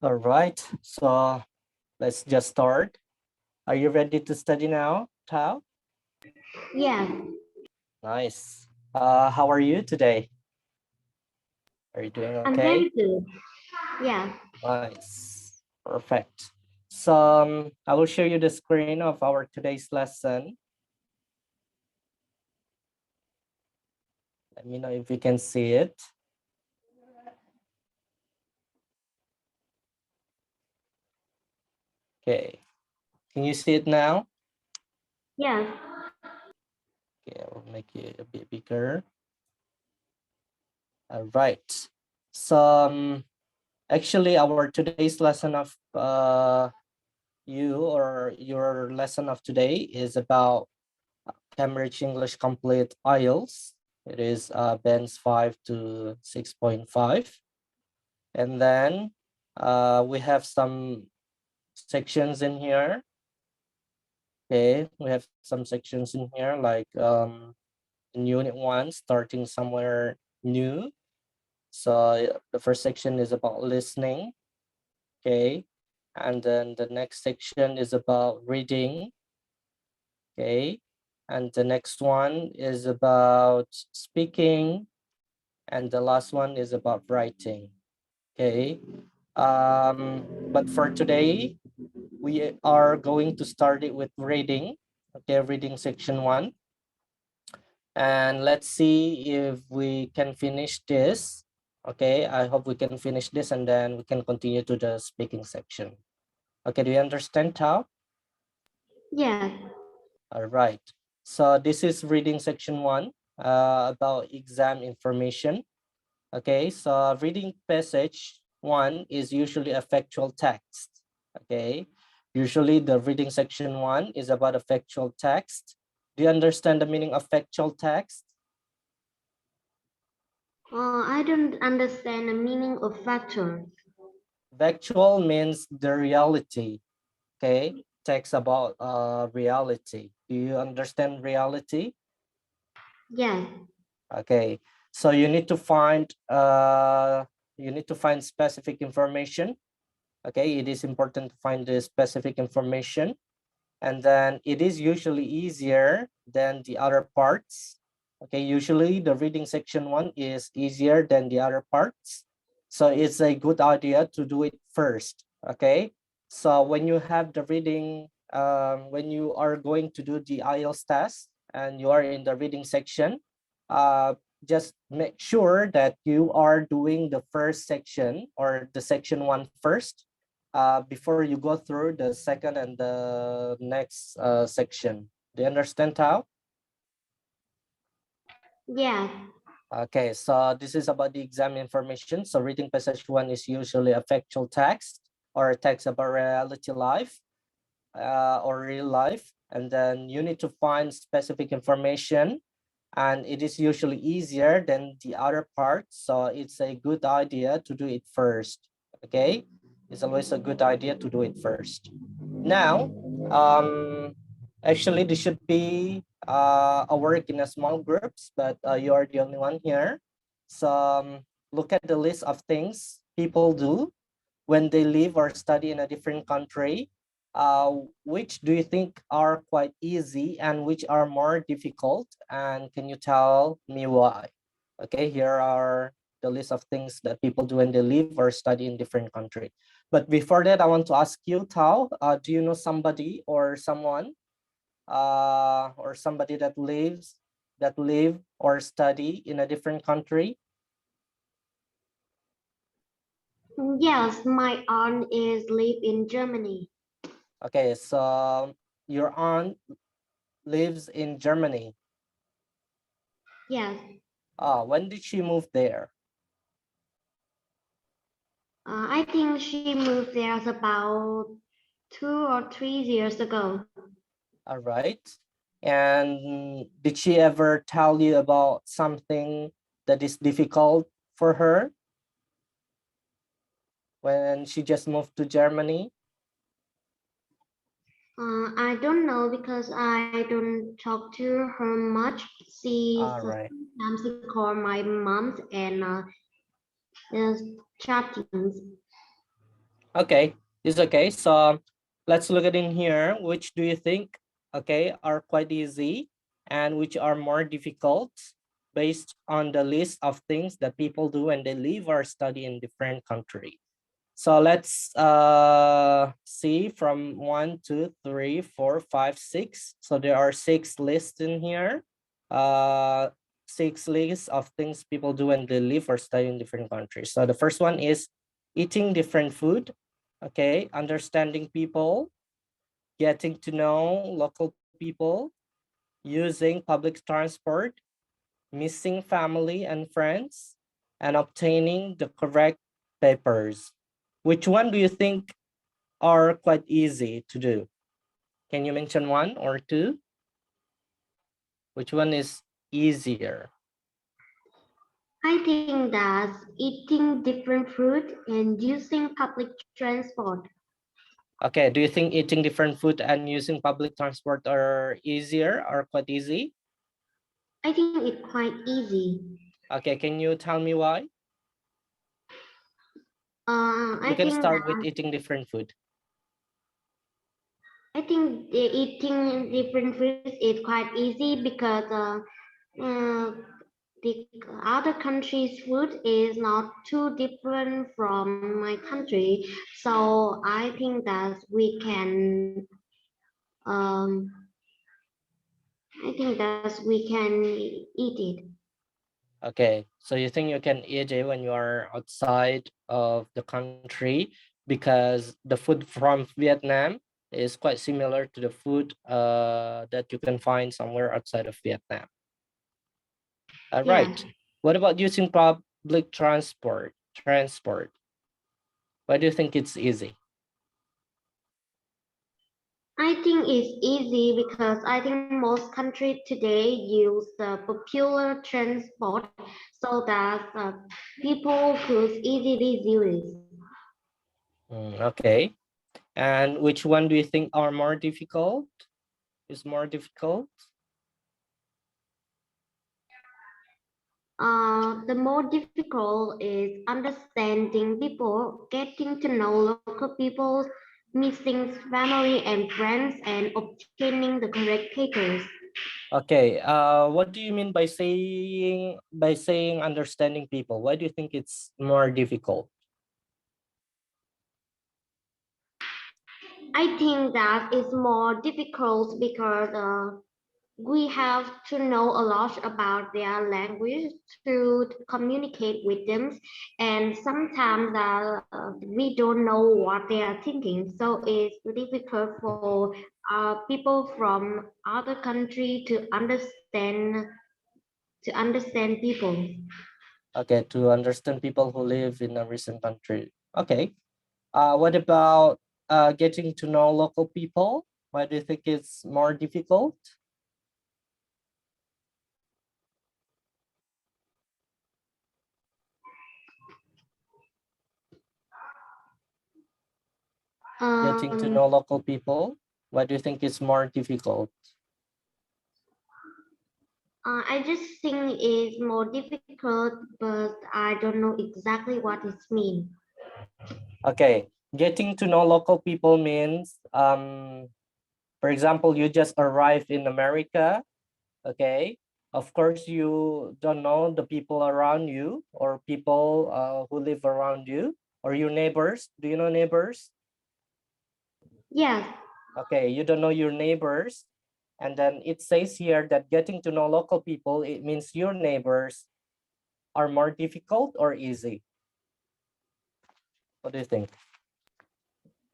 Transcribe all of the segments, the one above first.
All right, so let's just start. Are you ready to study now, Tao? Yeah, Nice. How are you today? Are you doing I'm okay? very good. Yeah. Nice. Perfect. So I will show you the screen of our today's lesson. Let me know if you can see it. Okay. Can you see it now? Yeah. Okay, I will make it a bit bigger. All right. So actually our today's lesson of your lesson of today is about Cambridge English Complete IELTS. It is bands 5 to 6.5. And then we have some sections in here. Okay, we have some sections in here like in unit 1, starting somewhere new. So the first section is about listening. Okay, and then the next section is about reading. Okay, and the next one is about speaking, and the last one is about writing. Okay, but for today we are going to start it with reading. Okay, reading section 1, and let's see if we can finish this. Okay, I hope we can finish this and then we can continue to the speaking section. Okay, do you understand, Tao? Yeah. All right. So this is reading section 1 about exam information. Okay, so reading passage 1 is usually a factual text. Okay, usually the reading section 1 is about a factual text. Do you understand the meaning of factual text? I don't understand the meaning of factors. Factual means the reality. Okay, text about reality. Do you understand reality? Yeah. Okay, so you need to find specific information. Okay, it is important to find the specific information, and then it is usually easier than the other parts. Okay, usually the reading section 1 is easier than the other parts, so it's a good idea to do it first. Okay, so when you have the reading, when you are going to do the IELTS test and you are in the reading section, uh, just make sure that you are doing the first section or the section 1 first, before you go through the second and the next section. Do you understand, Tao? Yeah. Okay, so this is about the exam information. So reading passage 1 is usually a factual text or a text about reality life or real life. And then you need to find specific information, and it is usually easier than the other parts. So it's a good idea to do it first. Okay, it's always a good idea to do it first. Now, actually, this should be a work in a small groups, but you are the only one here. So look at the list of things people do when they live or study in a different country. Which do you think are quite easy and which are more difficult? And can you tell me why? Okay, here are the list of things that people do when they live or study in different country. But before that, I want to ask you, Tao, do you know somebody or someone or somebody that live or study in a different country? Yes, my aunt is live in Germany. Okay, so your aunt lives in Germany. Yes. When did she move there? I think she moved there about 2 or 3 years ago. All right. And did she ever tell you about something that is difficult for her when she just moved to Germany? I don't know because I don't talk to her much. She All right. sometimes she call my mom and chatting. Okay, it's okay. So let's look at in here. Which do you think, okay, are quite easy and which are more difficult based on the list of things that people do when they live or study in different country? So let's see from 1, 2, 3, 4, 5, 6. So there are 6 lists in here. Uh, 6 lists of things people do when they live or study in different countries. So the first one is eating different food. Okay, understanding people, getting to know local people, using public transport, missing family and friends, and obtaining the correct papers. Which one do you think are quite easy to do? Can you mention one or two? Which one is easier? I think that eating different food and using public transport. Okay, do you think eating different food and using public transport are easier or quite easy? I think it's quite easy. Okay, can you tell me why? You I can think start with that eating different food. eating different foods is quite easy because uh, the other country's food is not too different from my country. So I think that we can um, I think that we can eat it. Okay, so you think you can eat it when you are outside of the country because the food from Vietnam is quite similar to the food that you can find somewhere outside of Vietnam. All Yeah, right. What about using public transport? Transport. Why do you think it's easy? I think it's easy because I think most countries today use popular transport so that people could easily use it. Okay. And which one do you think are more difficult? Is more difficult? The more difficult is understanding people, getting to know local people, meeting family and friends, and obtaining the correct papers. Okay. What do you mean by saying understanding people? Why do you think it's more difficult? I think that is more difficult because we have to know a lot about their language to communicate with them, and sometimes we don't know what they are thinking, so it's difficult for people from other country to understand people. Okay, to understand people who live in a recent country. Okay. What about getting to know local people? Why do you think it's more difficult? Getting to um, know local people? Why do you think it's more difficult? I just think it's more difficult, but I don't know exactly what it means. Okay, getting to know local people means, for example, you just arrived in America, okay? Of course, you don't know the people around you or people who live around you or your neighbors. Do you know neighbors? Yes. Okay, you don't know your neighbors. And then it says here that getting to know local people, it means your neighbors are more difficult or easy. What do you think?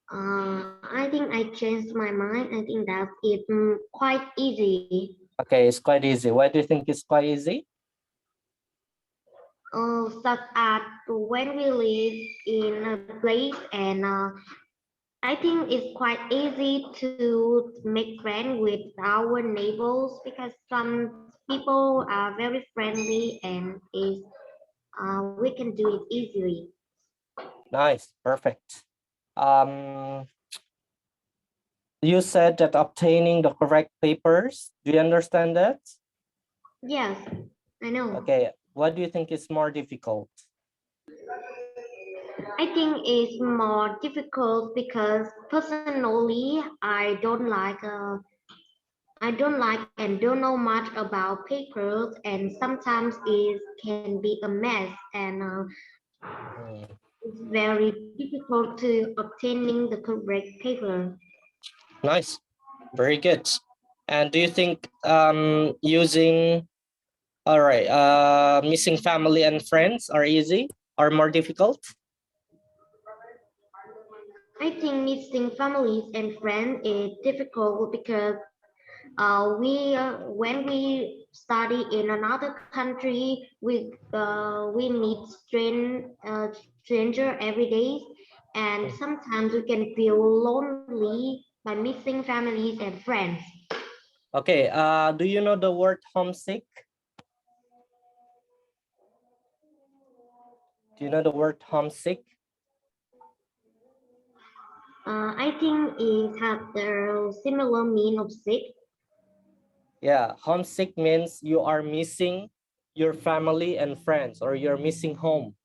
I think I changed my mind. I think that it's quite easy. Okay, it's quite easy. Why do you think it's quite easy? Such as when we live in a place, and I think it's quite easy to make friends with our neighbors because some people are very friendly, and we can do it easily. Nice, perfect. Um, you said that obtaining the correct papers. Do you understand that? Yes, I know. Okay, what do you think is more difficult? I think it's more difficult because personally I don't like and don't know much about papers, and sometimes it can be a mess, and Mm, it's very difficult to obtaining the correct paper. nice, very good. And do you think using all right, missing family and friends are easy or more difficult? I think missing families and friends is difficult because when we study in another country, we meet stranger every day, and Mm. sometimes we can feel lonely by missing families and friends. Okay, do you know the word homesick? Do you know the word homesick? I think it has the similar meaning of sick. Yeah, homesick means you are missing your family and friends, or you're missing home.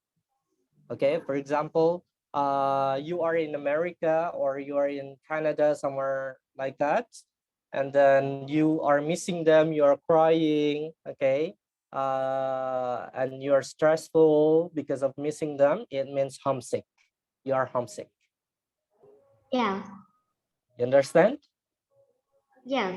Okay, for example, you are in America or you are in Canada, somewhere like that, and then you are missing them, you are crying, okay, and you are stressful because of missing them. It means homesick. You are homesick. Yeah, You understand? yes,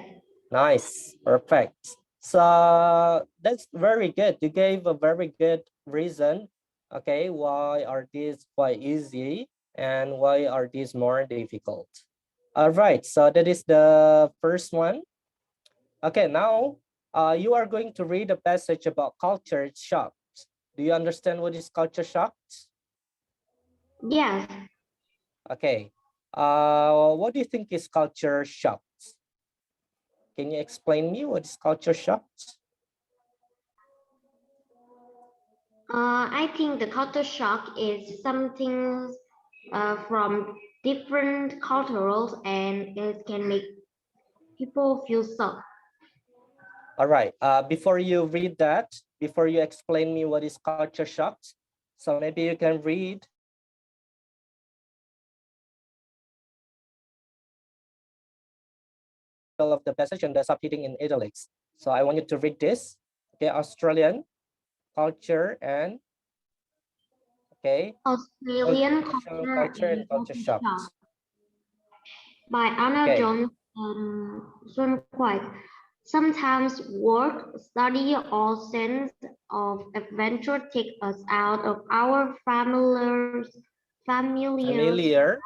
Nice, perfect. So that's very good. You gave a very good reason. Okay, why are these quite easy and why are these more difficult? All right, so that is the first one. Okay, now you are going to read a passage about culture shock. Do you understand what is culture shock? yes. Okay, what do you think is culture shock? Can you explain me what is culture shock? I think the culture shock is something from different cultures, and it can make people feel shocked. All right. Before you read that, before you explain me what is culture shock, so maybe you can read all of the passage and the subheading in italics. So I want you to read this. Okay, Australian culture and okay, Australian Australian culture culture and and culture culture shock. shock by Anna Okay, Jones and Sun White. Sometimes work, study, or sense of adventure take us out of our familiar familiar,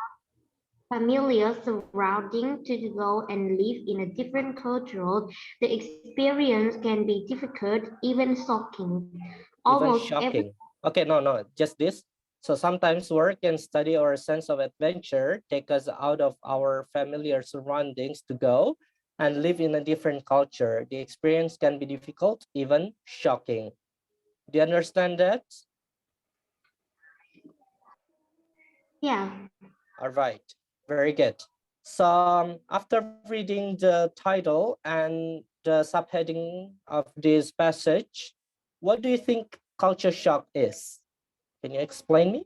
familiar surrounding to go and live in a different culture. The experience can be difficult, even shocking. even Almost every shocking. Okay, no, just this. So sometimes work and study or a sense of adventure take us out of our familiar surroundings to go and live in a different culture. The experience can be difficult, even shocking. Do you understand that? yeah. All right, very good. So after reading the title and the subheading of this passage, what do you think culture shock is? Can you explain me?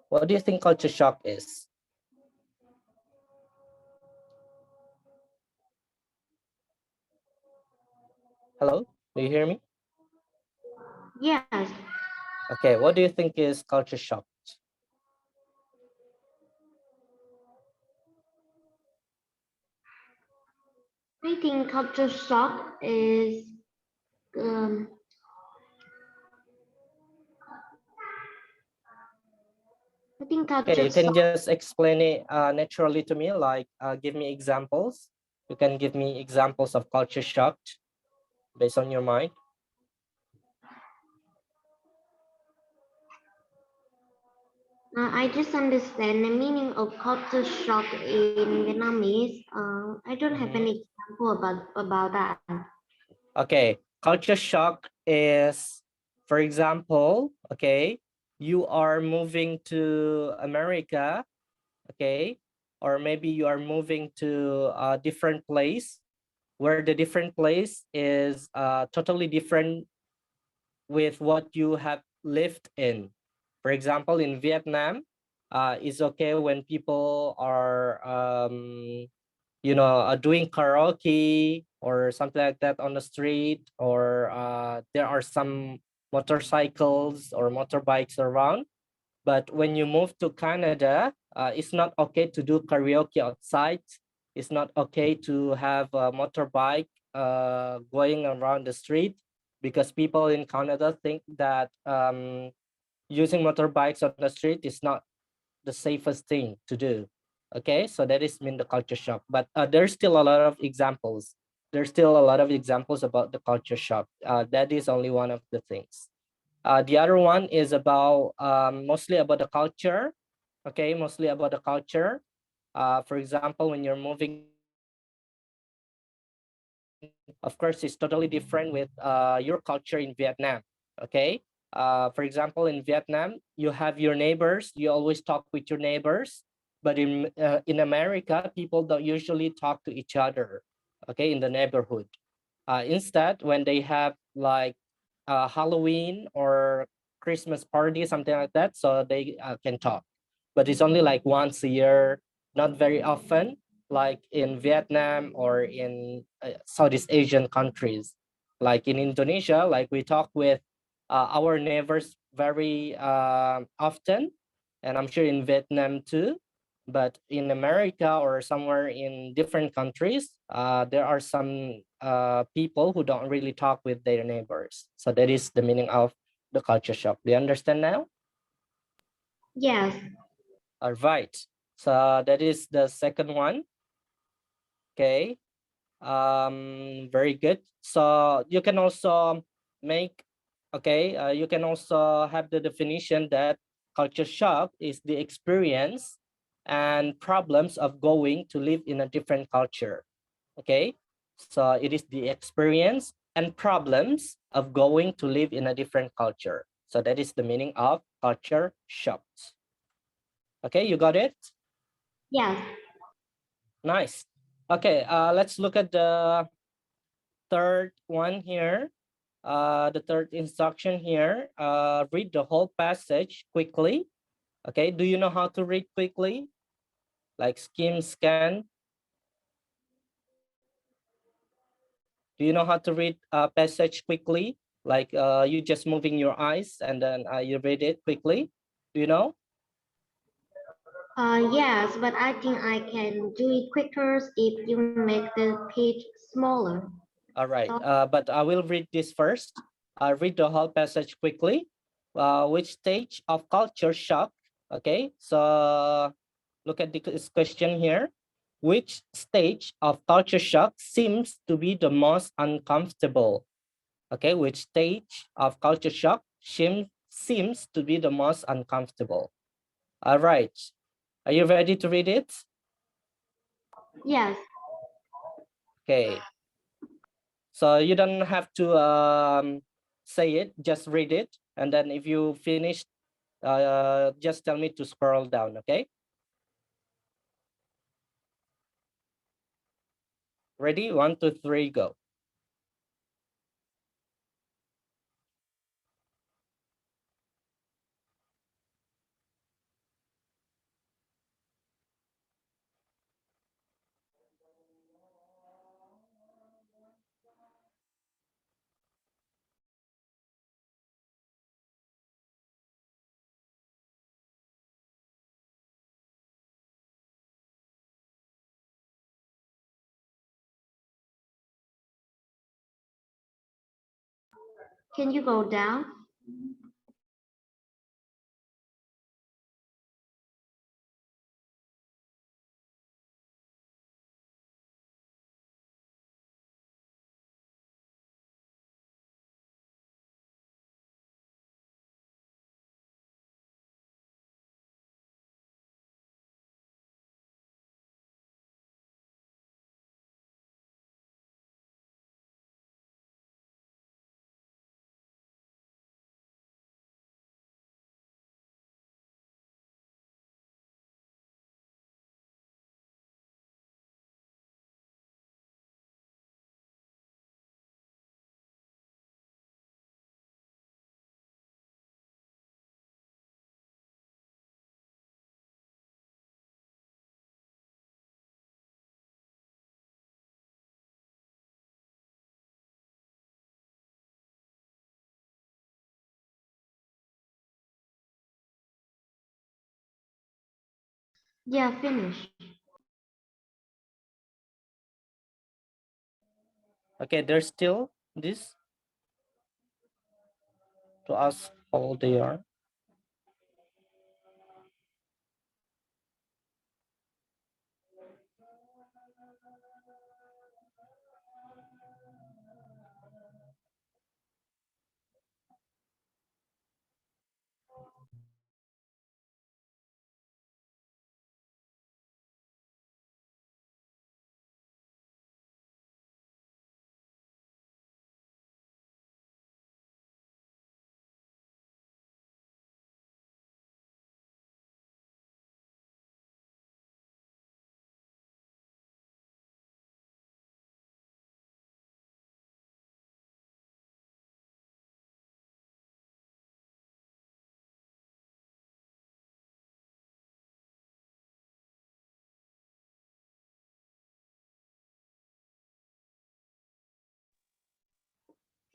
What do you think culture shock is? Hello, do you hear me? Yes. Okay, what do you think is culture shock? I think culture shock is um, I think Okay, culture you can shock. just explain it naturally to me, like give me examples. You can give me examples of culture shock based on your mind. I just understand the meaning of culture shock in Vietnamese. I don't have Mhm. any example about that. Okay, culture shock is, for example, okay, you are moving to America, okay, or maybe you are moving to a different place where the different place is totally different with what you have lived in. For example, in Vietnam, it's okay when people are doing karaoke or something like that on the street, or there are some motorcycles or motorbikes around. But when you move to Canada, it's not okay to do karaoke outside. It's not okay to have a motorbike going around the street, because people in Canada think that using motorbikes on the street is not the safest thing to do. Okay, so that is mean the culture shock. But there's still a lot of examples. There's still a lot of examples about the culture shock. That is only one of the things. The other one is about mostly about the culture. Okay, mostly about the culture. For example, when you're moving to a different country, of course, it's totally different with your culture in Vietnam. Okay. For example, in Vietnam, you have your neighbors. You always talk with your neighbors. But in America, people don't usually talk to each other. Okay, in the neighborhood. Instead, when they have like Halloween or Christmas party, something like that, so they can talk. But it's only like once a year, not very often, like in Vietnam or in Southeast Asian countries. Like in Indonesia, like we talk with our neighbors very often, and I'm sure in Vietnam too. But in America or somewhere in different countries, there are some people who don't really talk with their neighbors. So that is the meaning of the culture shock. Do you understand now? Yes. All right. So that is the second one. Okay. Very good. So you can also make, okay, you can also have the definition that culture shock is the experience and problems of going to live in a different culture. Okay. So it is the experience and problems of going to live in a different culture. So that is the meaning of culture shock. Okay, you got it? Yes. Nice. Okay, let's look at the third one here. The third instruction here, read the whole passage quickly. Okay, do you know how to read quickly? Like skim, scan. Do you know how to read a passage quickly? Like you just moving your eyes and then you read it quickly. Do you know? Yes, but I think I can do it quicker if you make the page smaller. All right, So, but I will read this first. Read the whole passage quickly. Which stage of culture shock? Okay, so look at this question here. Which stage of culture shock seems to be the most uncomfortable? Okay, which stage of culture shock seems to be the most uncomfortable? All right, are you ready to read it? yes. Okay, so you don't have to say it, just read it. And then if you finish, just tell me to scroll down, okay? Ready? 1, 2, 3, go. Can you go down? Yeah, finish. Okay, there's still this to ask how they are.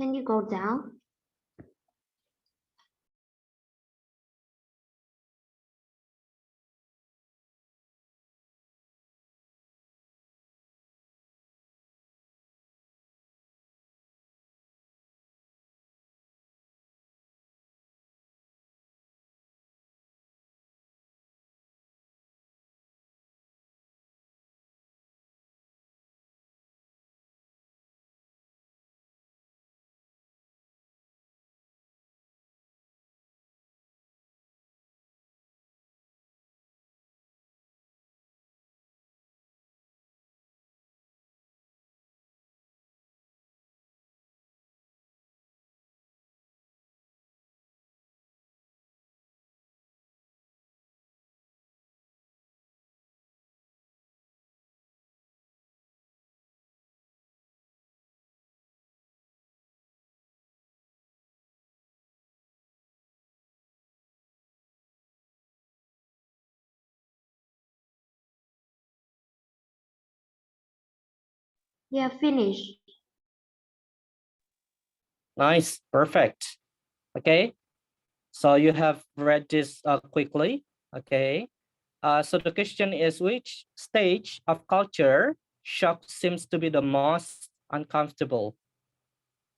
Can you go down? Yeah, finish. Nice, perfect. Okay, so you have read this quickly. Okay, so the question is, which stage of culture shock seems to be the most uncomfortable?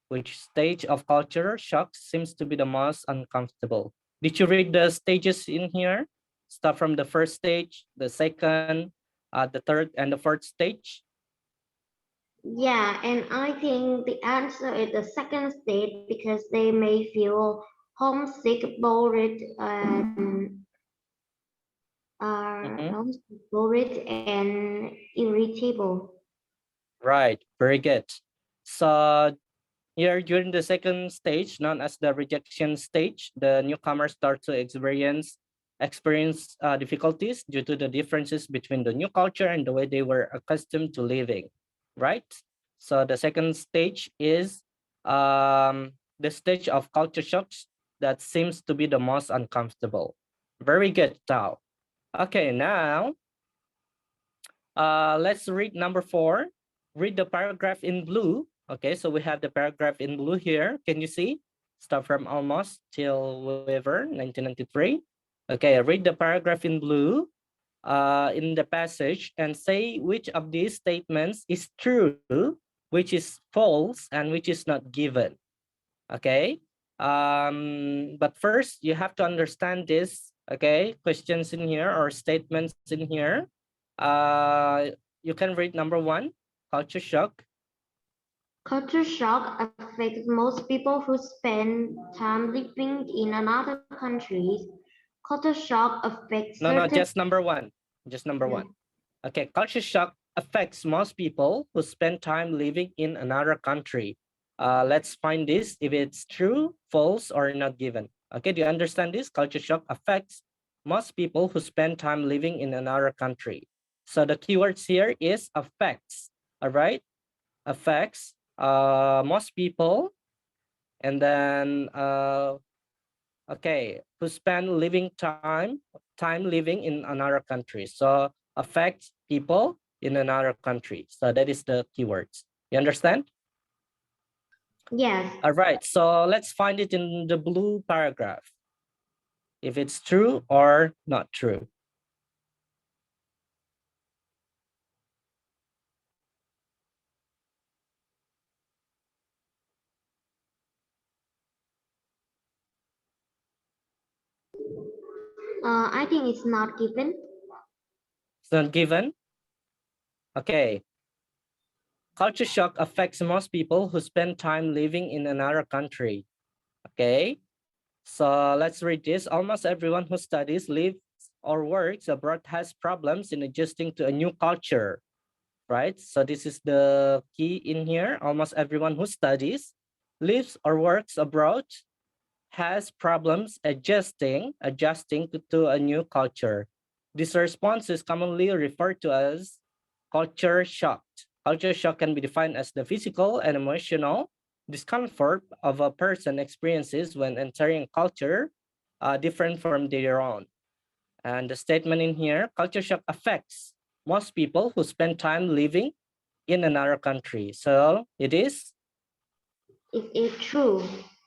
Which stage of culture shock seems to be the most uncomfortable? Did you read the stages in here? Start from the first stage, the second, the third, and the fourth stage? Yeah, and I think the answer is the second state because they may feel homesick, bored, and Mhm. bored and irritable. Right, very good. So here, during the second stage, known as the rejection stage, the newcomers start to experience difficulties due to the differences between the new culture and the way they were accustomed to living, right? So the second stage is the stage of culture shocks that seems to be the most uncomfortable. Very good, Tao. Okay, now let's read number 4. Read the paragraph in blue. Okay, so we have the paragraph in blue here. Can you see? Start from almost till Weaver, 1993. Okay, read the paragraph in blue in the passage and say which of these statements is true, which is false, and which is not given. Okay, but first you have to understand this. Okay, questions in here or statements in here. You can read number 1, culture shock. Culture shock affects most people who spend time living in another countries. Culture shock affects No, no, certain. just number 1. Just number 1. Okay, culture shock affects most people who spend time living in another country. Let's find this if it's true, false, or not given. Okay, do you understand this? Culture shock affects most people who spend time living in another country. So the keywords here is affects, all right? Affects most people, and then okay, who spend time living in another country. So affects people in another country. So that is the keywords. You understand? Yes. All right, so let's find it in the blue paragraph. If it's true or not true. I think it's not given. It's not given. Okay. Culture shock affects most people who spend time living in another country. Okay. So let's read this. Almost everyone who studies, lives, or works abroad has problems in adjusting to a new culture, right? So this is the key in here. Almost everyone who studies, lives, or works abroad has problems adjusting to a new culture. This response is commonly referred to as culture shock. Culture shock can be defined as the physical and emotional discomfort of a person experiences when entering a culture different from their own. And the statement in here, culture shock affects most people who spend time living in another country. So it is? Is it true?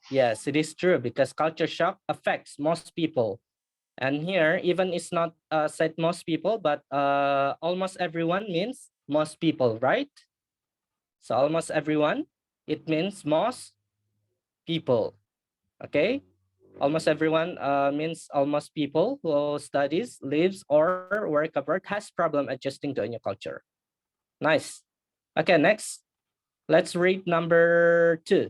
Yes, it is true because culture shock affects most people. And here, even it's not said most people, but almost everyone means most people, right? So almost everyone, it means most people, okay? Almost everyone means almost people who studies, lives, or work abroad has problem adjusting to a new culture. Nice. Okay, next, let's read number 2.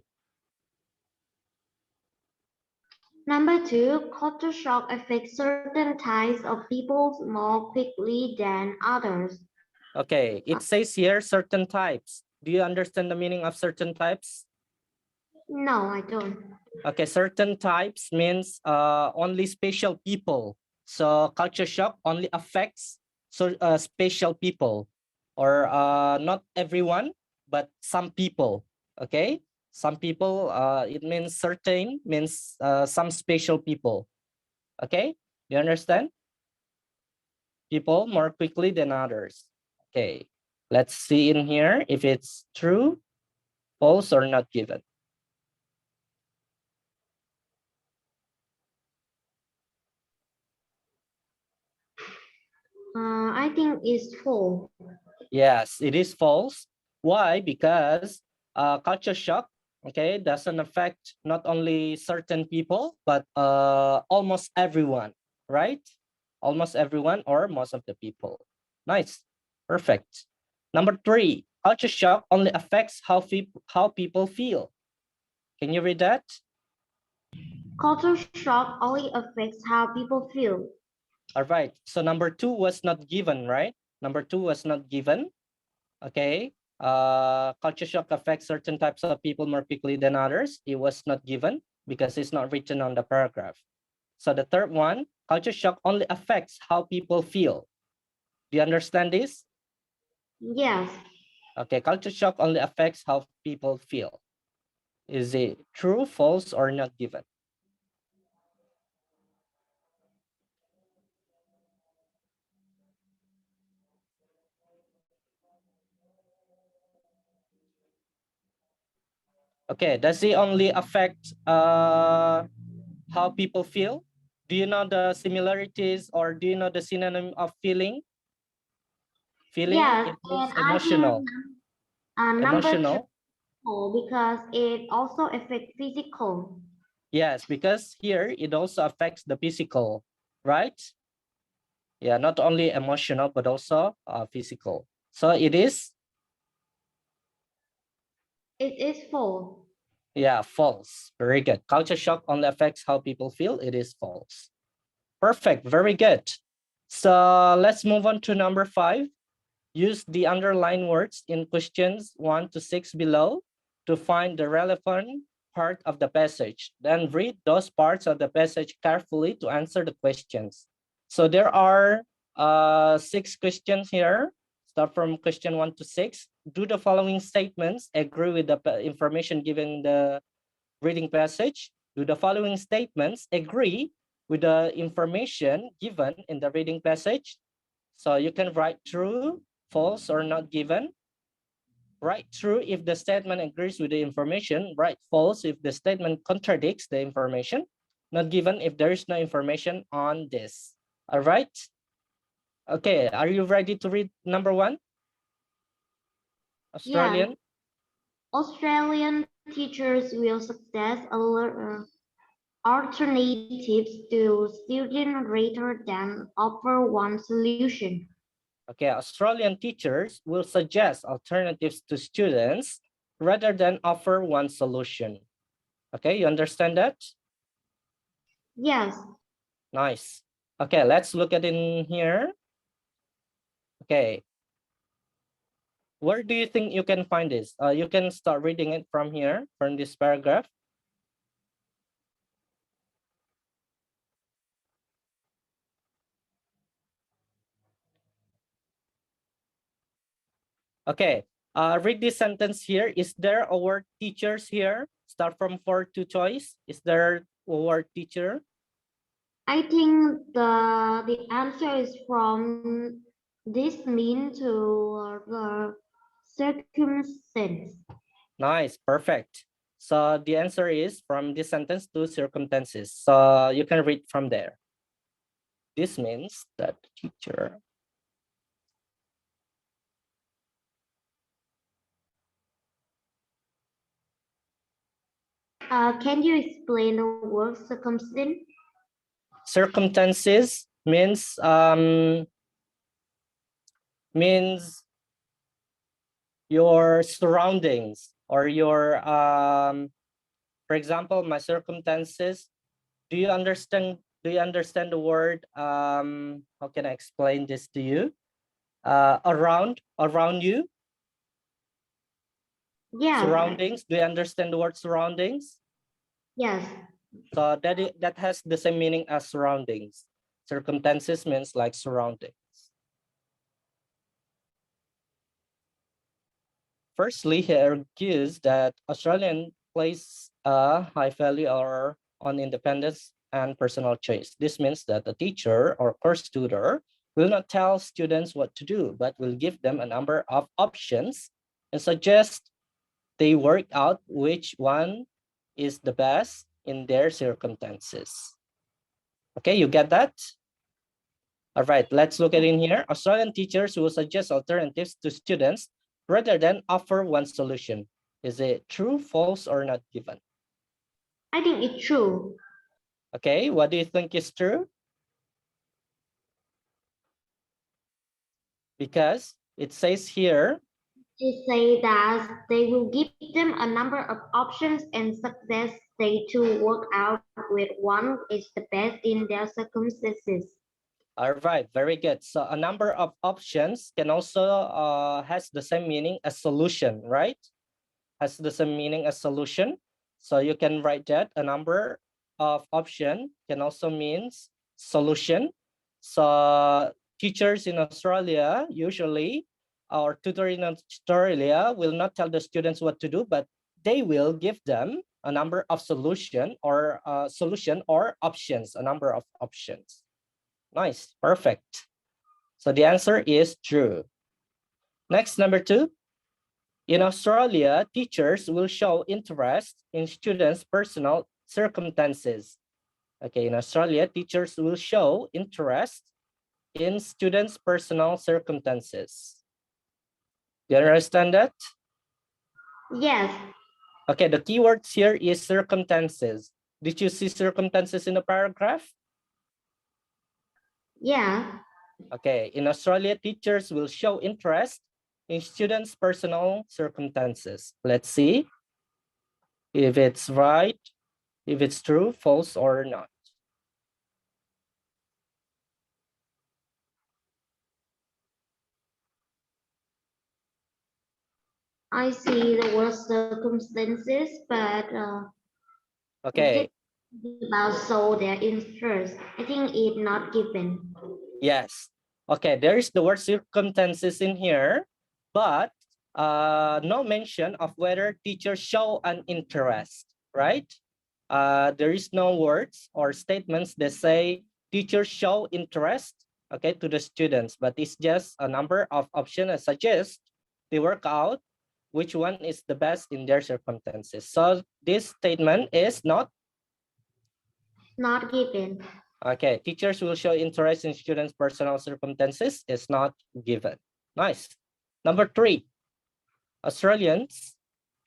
Number two, culture shock affects certain types of people more quickly than others. Okay, it says here certain types. Do you understand the meaning of certain types? No, I don't. Okay, certain types means only special people. So culture shock only affects special people, or not everyone, but some people. Okay, some people. It means certain means some special people. Okay, you understand? People more quickly than others. Okay, let's see in here if it's true, false, or not given. I think it's full. Yes, it is false. Why? Because culture shock, okay, doesn't affect not only certain people, but almost everyone, right? Almost everyone or most of the people. Nice. Perfect. Number 3, culture shock only affects how people feel. Can you read that? Culture shock only affects how people feel. All right. So number 2 was not given, right? Number 2 was not given. Okay. Culture shock affects certain types of people more quickly than others. It was not given because it's not written on the paragraph. So the third one, culture shock only affects how people feel. Do you understand this? Yes, Okay, culture shock only affects how people feel. Is it true, false, or not given? Okay, does it only affect how people feel? Do you know the similarities or do you know the synonym of feeling? Feeling, yes, it and means I think emotional. number three Emotional. because it also affects physical. Yes, because here it also affects the physical, right? Yeah, not only emotional, but also physical. So it is, It is full. yeah, false. Very good. Culture shock only affects how people feel. It is false. Perfect. Very good. So let's move on to number 5. Use the underlined words in questions 1 to 6 below to find the relevant part of the passage. Then read those parts of the passage carefully to answer the questions. So there are 6 questions here. Start from question 1 to 6. Do the following statements agree with the information given in the reading passage? Do the following statements agree with the information given in the reading passage? So you can write true, false, or not given. Write true if the statement agrees with the information. Write false if the statement contradicts the information. Not given if there is no information on this. All right. Okay. Are you ready to read number 1? Yes, Australian. Australian teachers will success a learner. alternatives to students rather than offer one solution. Okay, Australian teachers will suggest alternatives to students rather than offer one solution. Okay, you understand that? Yes, Nice. Okay, let's look at in here. Okay, where do you think you can find this? You can start reading it from here, from this paragraph. Okay, read this sentence here. Is there a word teachers here? Start from 4 to choice. Is there a word teacher? I think the answer is from this mean to the circumstance. Nice, perfect. So the answer is from this sentence to circumstances. So you can read from there. This means that the teacher. Can you explain the word circumstance? Circumstances means your surroundings or your for example, my circumstances. Do you understand the word how can I explain this to you? Around you, Yeah, surroundings. Do you understand the word surroundings? yes. So that has the same meaning as surroundings. Circumstances means like surroundings. Firstly, he argues that Australian place a high value on independence and personal choice. This means that the teacher or course tutor will not tell students what to do, but will give them a number of options and suggest they work out which one is the best in their circumstances. Okay, you get that? All right, let's look at in here. Australian teachers will suggest alternatives to students rather than offer one solution. Is it true, false, or not given? I think it's true. Okay, what do you think is true? Because it says here, They say that they will give them a number of options and suggest they to work out with one is the best in their circumstances. all right, very good. So a number of options can also has the same meaning as solution, right? Has the same meaning as solution. So you can write that a number of option can also means solution. So teachers in Australia usually or tutor in Australia will not tell the students what to do, but they will give them a number of solution or options, a number of options. Nice, perfect. So the answer is true. Next, number 2. In Australia, teachers will show interest in students' personal circumstances. Okay, in Australia, teachers will show interest in students' personal circumstances. Do you understand that? Yes, Okay, the keywords here is circumstances. Did you see circumstances in the paragraph? yeah. Okay, in Australia, teachers will show interest in students' personal circumstances. Let's see if it's right, if it's true, false, or not. I see the word circumstances, but is Okay, it about so their interest? I think it's not given. yes. Okay, there is the word circumstances in here, but no mention of whether teachers show an interest, right? There is no words or statements that say teachers show interest, okay, to the students, but it's just a number of options that suggest they work out which one is the best in their circumstances. So this statement is not. Not given. Okay, teachers will show interest in students' personal circumstances is not given. Nice. Number 3, Australians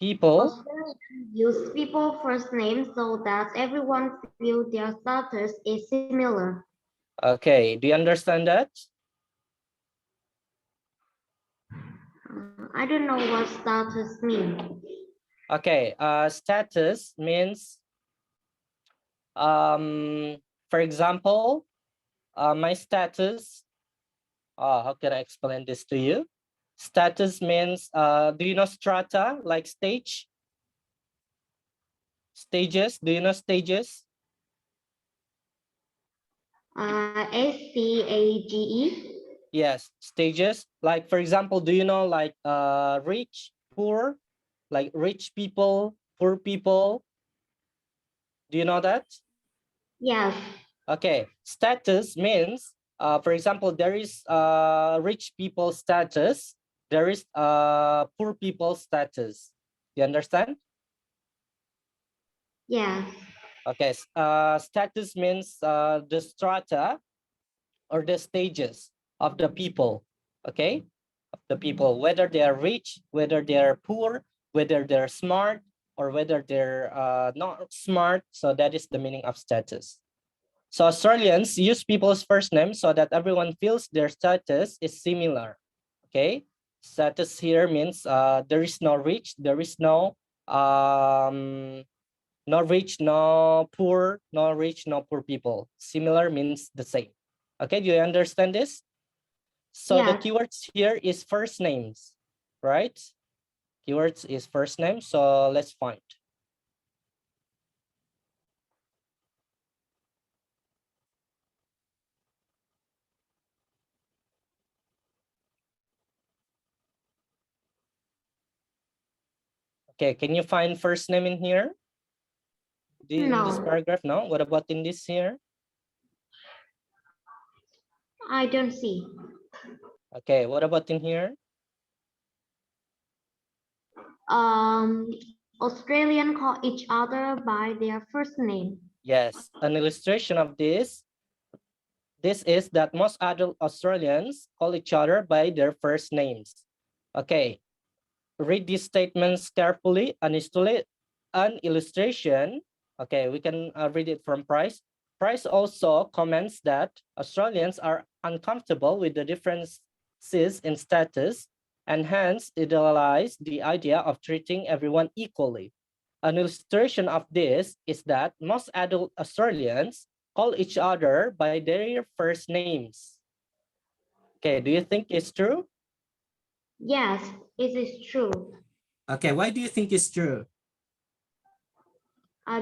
People. Australians use people first names so that everyone feels their status is similar. Okay, do you understand that? I don't know what status means. Okay, status means, for example, my status, how can I explain this to you? Status means, do you know strata, like stage? Stages, do you know stages? SCAGE? Yes, stages. Like, for example, do you know like rich, poor, like rich people, poor people? Do you know that? Yes, Okay, status means, for example, there is rich people status, there is poor people status. You understand? yes, Okay, status means the strata or the stages of the people, okay? Of the people, whether they are rich, whether they are poor, whether they're smart, or whether they're not smart. So that is the meaning of status. So Australians use people's first names so that everyone feels their status is similar. Okay, status here means there is no rich, there is no rich, no poor, no rich, no poor people. Similar means the same. Okay, do you understand this? So the yes. keywords here is first names, right? Keywords is first name. So let's find. Okay, can you find first name in here? In this No, paragraph? No. What about in this here? I don't see. Okay, what about in here? Um, Australian call each other by their first name. Yes, an illustration of this is that most adult Australians call each other by their first names. Okay, read these statements carefully. An illustration, okay, we can read it from Price. Price also comments that Australians are uncomfortable with the differences in status and hence idealize the idea of treating everyone equally. An illustration of this is that most adult Australians call each other by their first names. Okay, do you think it's true? Yes, it is true. Okay, why do you think it's true?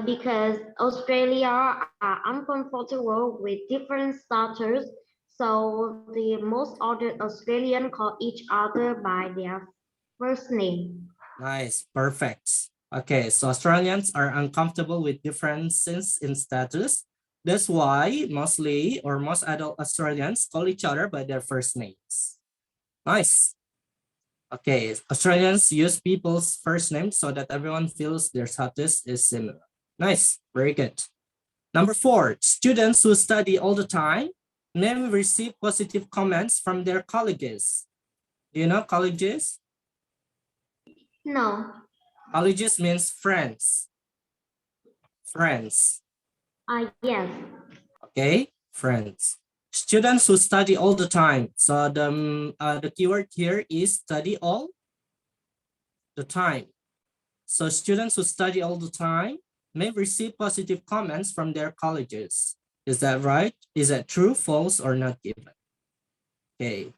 Because Australia are uncomfortable with different status, so the most ordered Australian call each other by their first name. Nice, perfect. Okay, so Australians are uncomfortable with differences in status. That's why mostly or most adult Australians call each other by their first names. Nice. Okay, Australians use people's first names so that everyone feels their status is similar. Nice, very good. Number 4, students who study all the time may receive positive comments from their colleagues. Do you know colleagues? No, Colleagues means friends. Friends. yes, Okay, friends. Students who study all the time. So the keyword here is study all the time. So students who study all the time may receive positive comments from their colleges. Is that right? Is that true, false, or not given? Okay,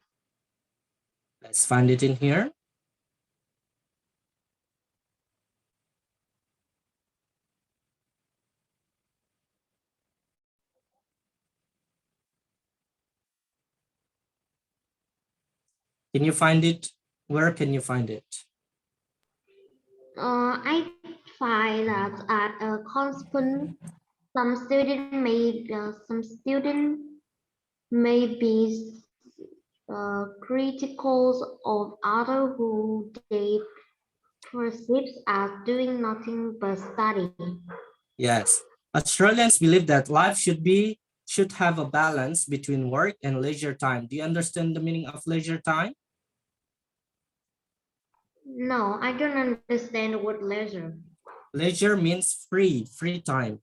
let's find it in here. Can you find it? Where can you find it? I find that at a constant, some student may be critical of other who they perceive as doing nothing but study. Yes. Australians believe that life should have a balance between work and leisure time. Do you understand the meaning of leisure time? No, I don't understand the word leisure. Leisure means free time,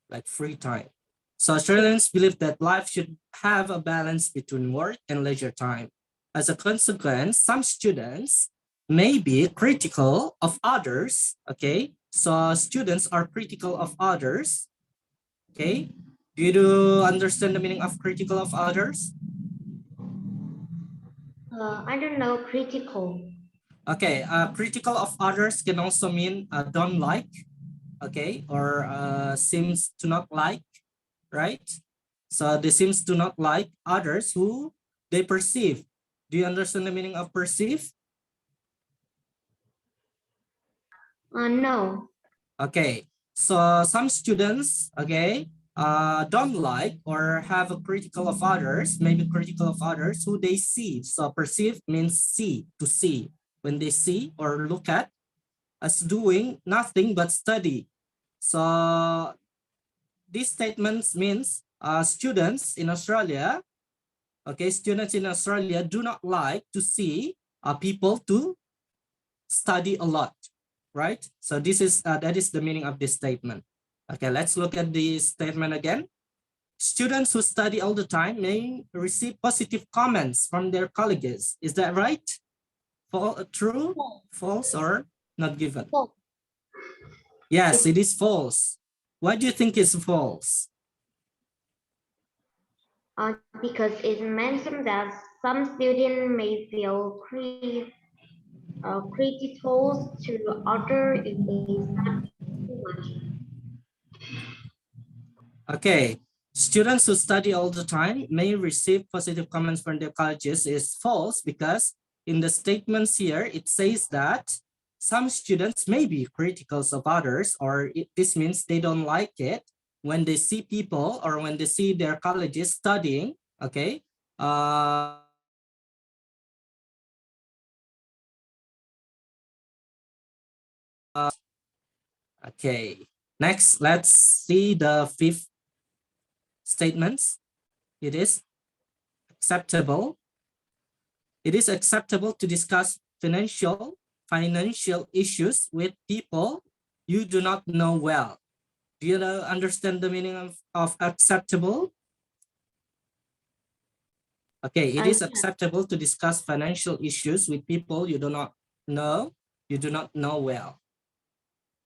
like free time. So Australians believe that life should have a balance between work and leisure time. As a consequence, some students may be critical of others, okay? So students are critical of others, okay? Do you understand the meaning of critical of others? I don't know, critical. Okay, critical of others can also mean don't like, okay, or seems to not like, right? So they seems to not like others who they perceive. Do you understand the meaning of perceive? No. Okay, so some students, okay, don't like or have a critical of others, maybe critical of others who they see. So perceive means see, to see. When they see or look at as doing nothing but study. So these statements means students in Australia, okay, students in Australia do not like to see people to study a lot, right? So this is that is the meaning of this statement. Okay, let's look at the statement again. Students who study all the time may receive positive comments from their colleagues. Is that right? True, false, or not given? False. Yes, It's it is false. Why do you think it's false? because it mentioned that some students may feel critical to others if they study too much. Okay, students who study all the time may receive positive comments from their colleges is false because in the statements here, it says that some students may be critical of others, or this means they don't like it when they see people or when they see their colleges studying, okay? Okay, next, let's see the fifth statements. It is acceptable. It is acceptable to discuss financial issues with people you do not know well. Do you understand the meaning of acceptable? Okay, it is Yeah, acceptable to discuss financial issues with people you do not know well.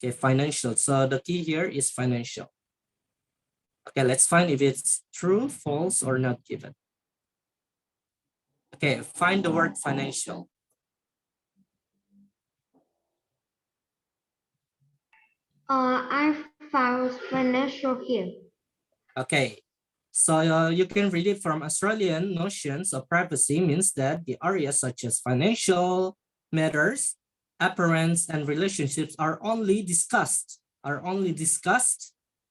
Okay, financial. So the key here is financial. Okay, let's find if it's true, false, or not given. Okay, find the word financial. I found financial here. Okay, so you can read it from Australian notions of privacy means that the areas such as financial matters, appearance, and relationships are only discussed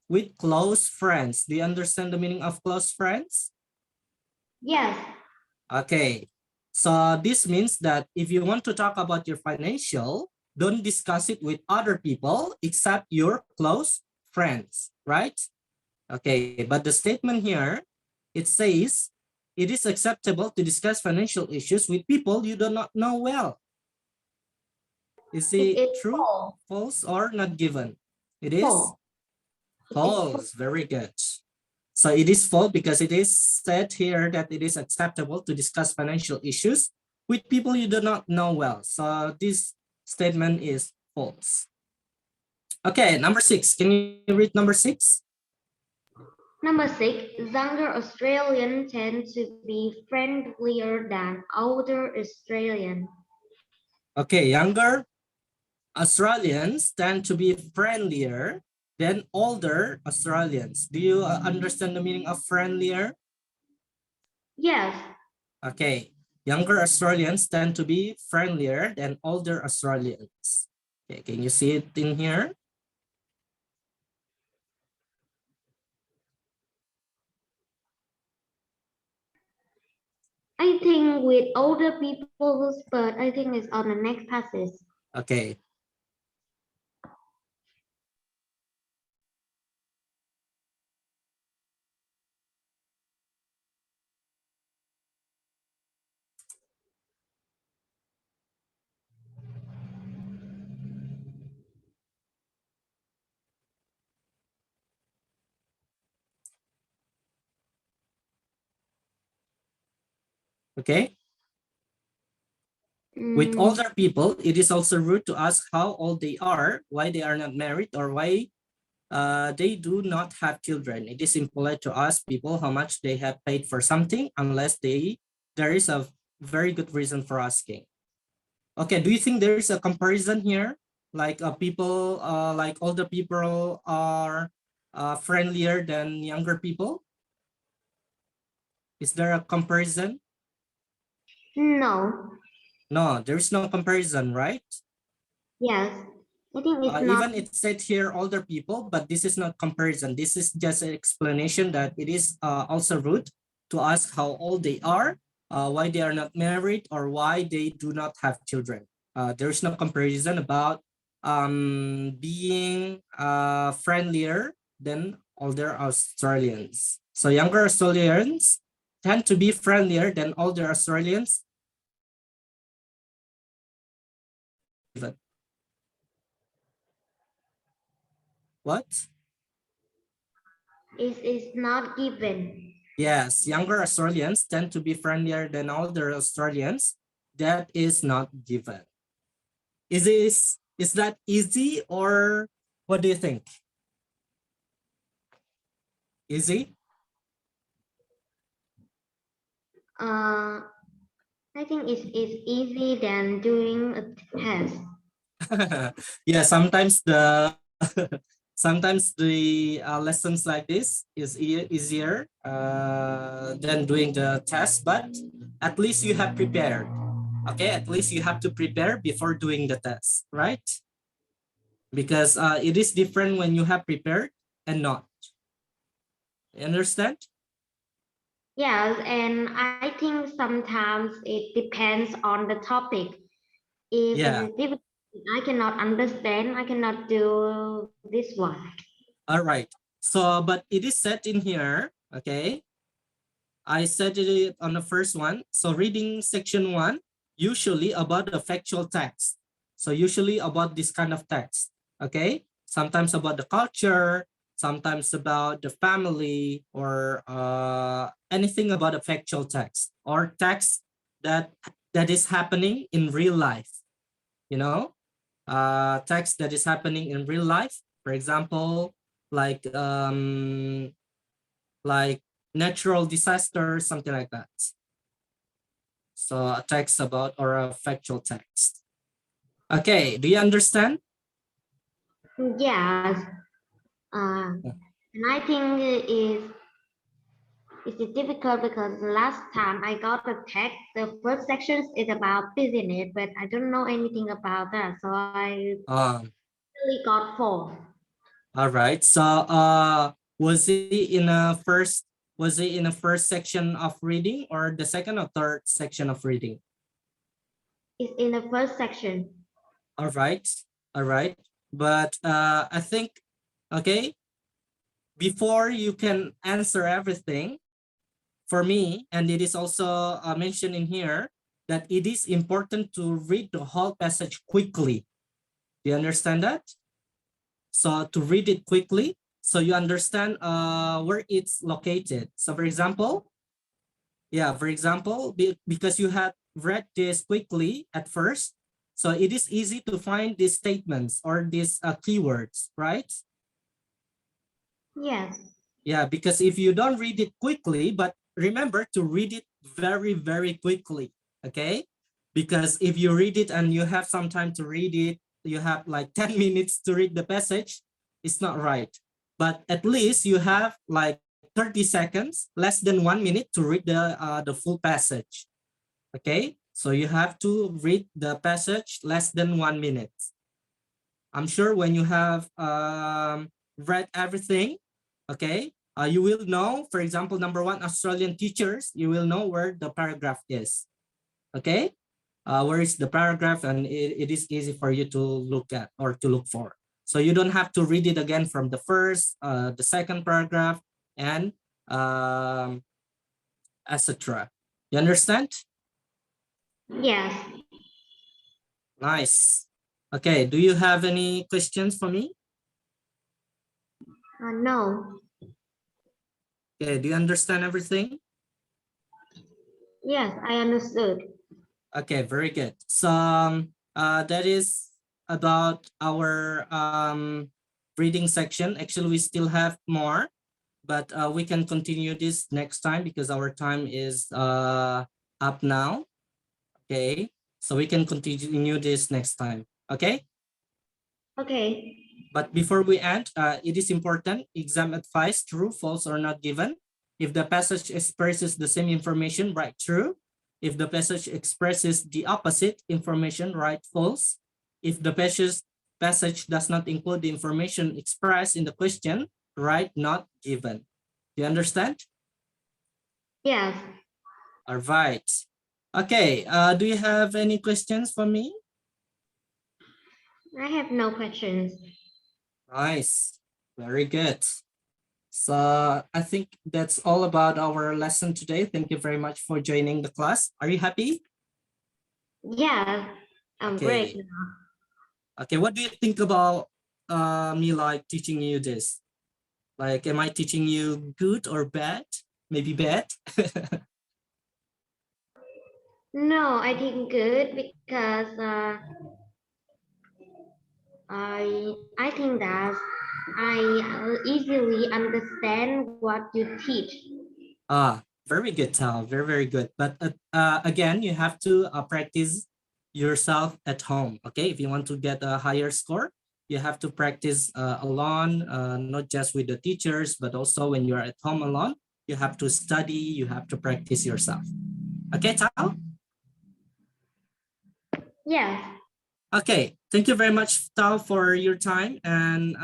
with close friends. Do you understand the meaning of close friends? Yes, Okay, so this means that if you want to talk about your financial, don't discuss it with other people except your close friends, right? Okay, but the statement here, it says, it is acceptable to discuss financial issues with people you do not know well. Is it it is true, false. false, or not given? It is False. It is false. false. Very good. So it is false because it is said here that it is acceptable to discuss financial issues with people you do not know well. So this statement is false. Okay, number 6. Can you read number 6? Number 6, younger Australians tend to be friendlier than older Australians. Okay, younger Australians tend to be friendlier than older Australians. Do you understand the meaning of friendlier? Yes, Okay, younger Australians tend to be friendlier than older Australians. Okay, can you see it in here? I think with older people, but I think it's on the next passage. Okay, Okay. With Mm, older people, it is also rude to ask how old they are, why they are not married, or why they do not have children. It is impolite to ask people how much they have paid for something unless there is a very good reason for asking. Okay, do you think there is a comparison here? Like people, like older people are friendlier than younger people? Is there a comparison? no. No, there is no comparison, right? Yes. I think it's not. Even it said here older people, but this is not comparison. This is just an explanation that it is also rude to ask how old they are, why they are not married, or why they do not have children. There is no comparison about being friendlier than older Australians. So younger Australians tend to be friendlier than older Australians. What? It's not given. Yes, younger Australians tend to be friendlier than older Australians. That is not given. Is that easy or what do you think? Easy? Uh, I think it's easy than doing a test. Yeah, sometimes the sometimes the lessons like this is easier than doing the test, but at least you have prepared. Okay, at least you have to prepare before doing the test, right? Because it is different when you have prepared and not. You understand? Yes, and I think sometimes it depends on the topic. If it Yeah. is difficult, I cannot understand, I cannot do this one. All right. So, but it is set in here. Okay. I said it on the first one. So reading section 1, usually about the factual text. So usually about this kind of text. Okay. Sometimes about the culture, sometimes about the family, or anything about a factual text or text that that is happening in real life. You know, text that is happening in real life. For example, like like natural disaster, something like that. So a text about or a factual text. Okay, do you understand? Yes, uh, and I think it's difficult because last time I got the text, the first section is about business, but I don't know anything about that, so I Um, really got four. all right. So was he in a first section of reading or the second or third section of reading? It's in the first section. All right. All right. But I think okay, before you can answer everything, for me, and it is also mentioned in here, that it is important to read the whole passage quickly. Do you understand that? So to read it quickly, so you understand where it's located. So for example, yeah, for example, because you had read this quickly at first, so it is easy to find these statements or these keywords, right? Yes. Yeah, because if you don't read it quickly, but remember to read it very, very quickly, okay? Because if you read it and you have some time to read it, you have like 10 minutes to read the passage, it's not right. But at least you have like 30 seconds, less than 1 minute to read the full passage, okay? So you have to read the passage less than 1 minute. I'm sure when you have read everything, okay, you will know, for example, number one, Australian teachers, you will know where the paragraph is, okay? Where is the paragraph, and it is easy for you to look at or to look for. So you don't have to read it again from the first, the second paragraph, and etc. You understand? Yes. Nice. Okay, do you have any questions for me? No. Okay, do you understand everything? Yes, I understood. Okay, very good. So that is about our reading section. Actually, we still have more, but we can continue this next time because our time is up now. Okay, so we can continue this next time. Okay. Okay. But before we end, it is important, exam advice, true, false, or not given. If the passage expresses the same information, write true. If the passage expresses the opposite information, write false. If the passage does not include the information expressed in the question, write not given. Do you understand? Yes, All right. Okay, do you have any questions for me? I have no questions. Nice, very good. So I think that's all about our lesson today. Thank you very much for joining the class. Are you happy? Yes, I'm great. Okay. Okay. What do you think about me like teaching you this? Like, am I teaching you good or bad? Maybe bad. No, I think good because I think that I easily understand what you teach. Very good, Tal. Very, very good. But again, you have to practice yourself at home. Okay. If you want to get a higher score, you have to practice alone, not just with the teachers, but also when you're at home alone, you have to study, you have to practice yourself. Okay, Tal? Yes, Okay. Thank you very much, Tal, for your time and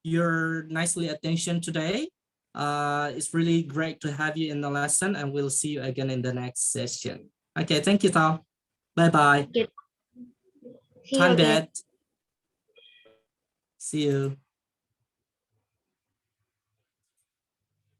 your nicely attention today. It's really great to have you in the lesson, and we'll see you again in the next session. Okay, thank you, Tal. Bye-bye. get, see you Tan again. Bet. See you.